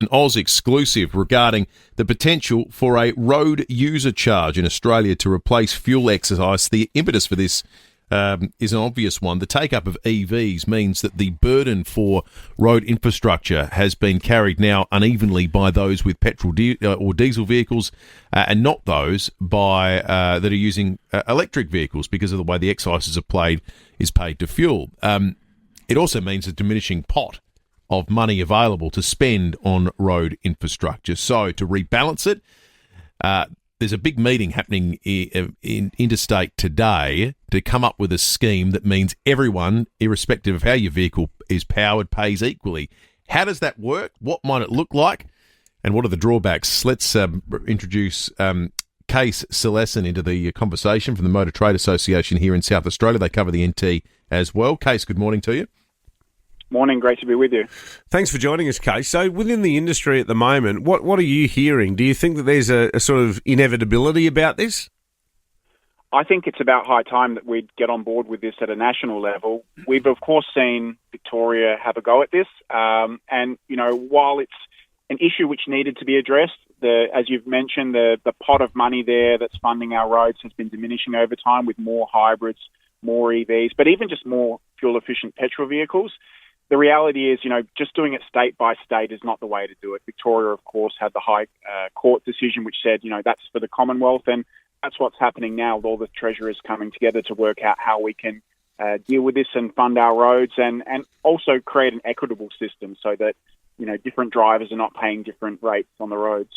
An Oz exclusive regarding the potential for a road user charge in Australia to replace fuel excise. The impetus for this is an obvious one. The take-up of EVs means that the burden for road infrastructure has been carried now unevenly by those with petrol or diesel vehicles and not those that are using electric vehicles because of the way the excise is paid to fuel. It also means a diminishing pot of money available to spend on road infrastructure. So to rebalance it, there's a big meeting happening in interstate today to come up with a scheme that means everyone, irrespective of how your vehicle is powered, pays equally. How does that work? What might it look like? And what are the drawbacks? Let's introduce Kaes Cillessen into the conversation from the Motor Trade Association here in South Australia. They cover the NT as well. Kaes, good morning to you. Morning, great to be with you. Thanks for joining us, Kaes. So within the industry at the moment, what are you hearing? Do you think that there's a sort of inevitability about this? I think it's about high time that we'd get on board with this at a national level. We've, of course, seen Victoria have a go at this. And, while it's an issue which needed to be addressed, as you've mentioned, the pot of money there that's funding our roads has been diminishing over time with more hybrids, more EVs, but even just more fuel-efficient petrol vehicles. The reality is, just doing it state by state is not the way to do it. Victoria, of course, had the High Court decision which said, that's for the Commonwealth, and that's what's happening now with all the treasurers coming together to work out how we can deal with this and fund our roads and also create an equitable system so that, different drivers are not paying different rates on the roads.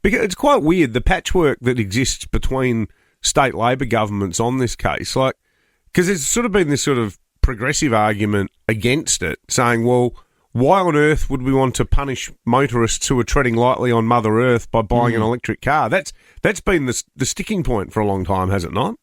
Because it's quite weird, the patchwork that exists between state Labor governments on this case, because there's sort of been this sort of progressive argument against it, saying, well, why on earth would we want to punish motorists who are treading lightly on Mother Earth by buying an electric car? That's been the sticking point for a long time, has it not?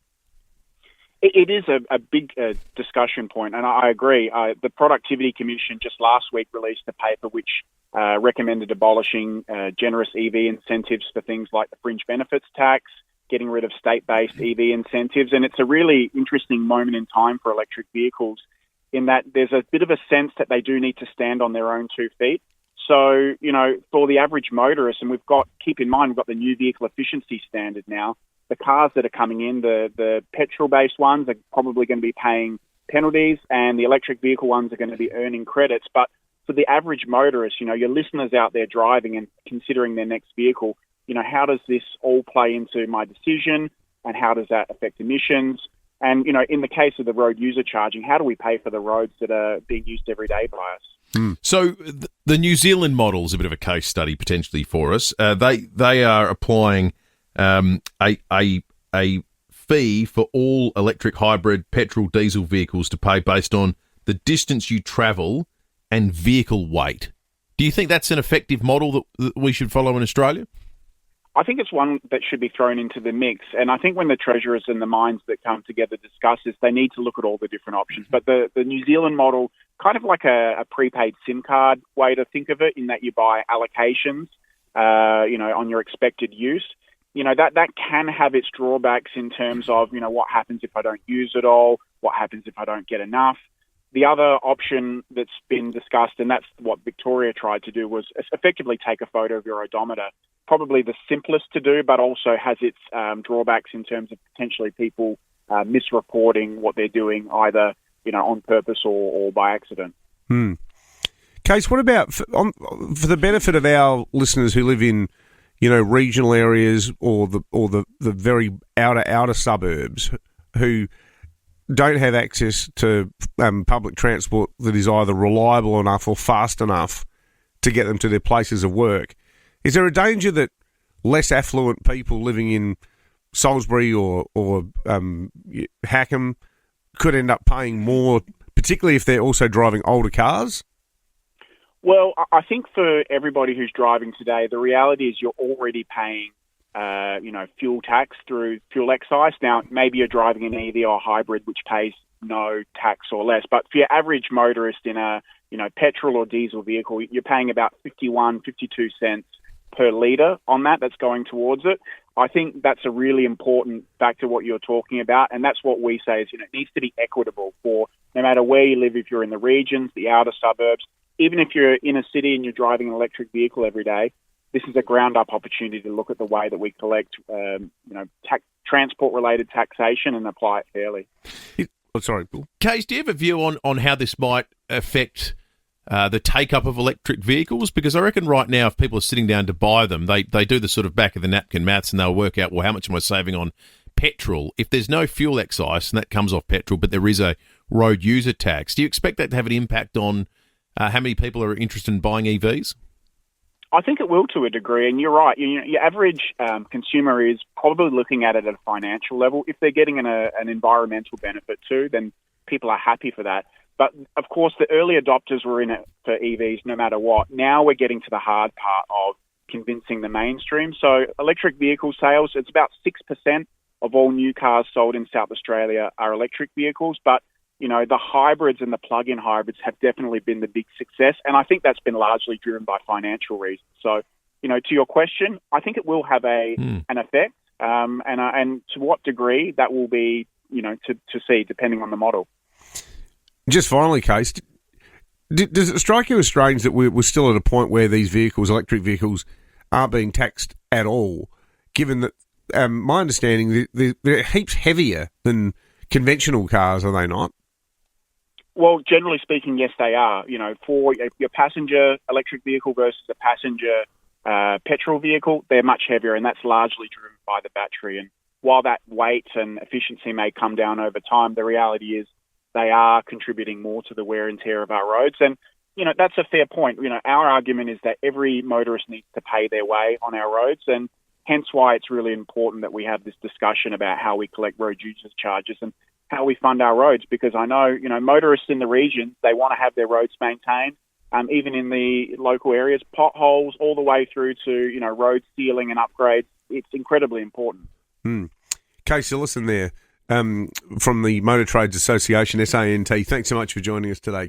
It is a big discussion point, and I agree. The Productivity Commission just last week released a paper which recommended abolishing generous EV incentives for things like the fringe benefits tax, getting rid of state-based EV incentives. And it's a really interesting moment in time for electric vehicles in that there's a bit of a sense that they do need to stand on their own 2 feet. So, for the average motorist, and keep in mind, we've got the new vehicle efficiency standard now. The cars that are coming in, the petrol-based ones are probably going to be paying penalties and the electric vehicle ones are going to be earning credits. But for the average motorist, your listeners out there driving and considering their next vehicle, how does this all play into my decision and how does that affect emissions? And, in the case of the road user charging, how do we pay for the roads that are being used every day by us? So the New Zealand model is a bit of a case study potentially for us. They are applying a fee for all electric, hybrid, petrol, diesel vehicles to pay based on the distance you travel and vehicle weight. Do you think that's an effective model that we should follow in Australia? I think it's one that should be thrown into the mix. And I think when the treasurers and the minds that come together discuss this, they need to look at all the different options. But the New Zealand model, kind of like a prepaid SIM card way to think of it, in that you buy allocations, on your expected use. That can have its drawbacks in terms of, what happens if I don't use it all? What happens if I don't get enough? The other option that's been discussed, and that's what Victoria tried to do, was effectively take a photo of your odometer. Probably the simplest to do, but also has its drawbacks in terms of potentially people misreporting what they're doing, either on purpose or by accident. Kaes, what about for the benefit of our listeners who live in regional areas or the very outer suburbs who don't have access to public transport that is either reliable enough or fast enough to get them to their places of work? Is there a danger that less affluent people living in Salisbury or Hackham could end up paying more, particularly if they're also driving older cars? Well, I think for everybody who's driving today, the reality is you're already paying, fuel tax through fuel excise. Now, maybe you're driving an EV or hybrid, which pays no tax or less. But for your average motorist in a, petrol or diesel vehicle, you're paying about 52 cents per litre on that. That's going towards it. I think that's a really important factor, what you're talking about. And that's what we say is, it needs to be equitable for no matter where you live, if you're in the regions, the outer suburbs. even if you're in a city and you're driving an electric vehicle every day, this is a ground-up opportunity to look at the way that we collect, transport-related taxation and apply it fairly. Sorry, Bill. Kaes, do you have a view on how this might affect the take-up of electric vehicles? Because I reckon right now, if people are sitting down to buy them, they do the sort of back-of-the-napkin maths and they'll work out, well, how much am I saving on petrol? If there's no fuel excise, and that comes off petrol, but there is a road user tax, do you expect that to have an impact on how many people are interested in buying EVs? I think it will to a degree, and you're right. Your average consumer is probably looking at it at a financial level. If they're getting an environmental benefit too, then people are happy for that. But, of course, the early adopters were in it for EVs no matter what. Now we're getting to the hard part of convincing the mainstream. So electric vehicle sales, it's about 6% of all new cars sold in South Australia are electric vehicles, but the hybrids and the plug-in hybrids have definitely been the big success, and I think that's been largely driven by financial reasons. So, to your question, I think it will have an effect, and to what degree that will be, to see, depending on the model. Just finally, Kaes, does it strike you as strange that we're still at a point where these vehicles, electric vehicles, aren't being taxed at all, given that my understanding they're heaps heavier than conventional cars, are they not? Well, generally speaking, yes, they are. For your passenger electric vehicle versus a passenger petrol vehicle, they're much heavier, and that's largely driven by the battery. And while that weight and efficiency may come down over time, the reality is they are contributing more to the wear and tear of our roads. And, that's a fair point. Our argument is that every motorist needs to pay their way on our roads, and hence why it's really important that we have this discussion about how we collect road users charges and how we fund our roads, because I know, motorists in the region, they want to have their roads maintained, even in the local areas, potholes all the way through to, road sealing and upgrades. It's incredibly important. Kaes Cillessen there from the Motor Trades Association, SANT. Thanks so much for joining us today.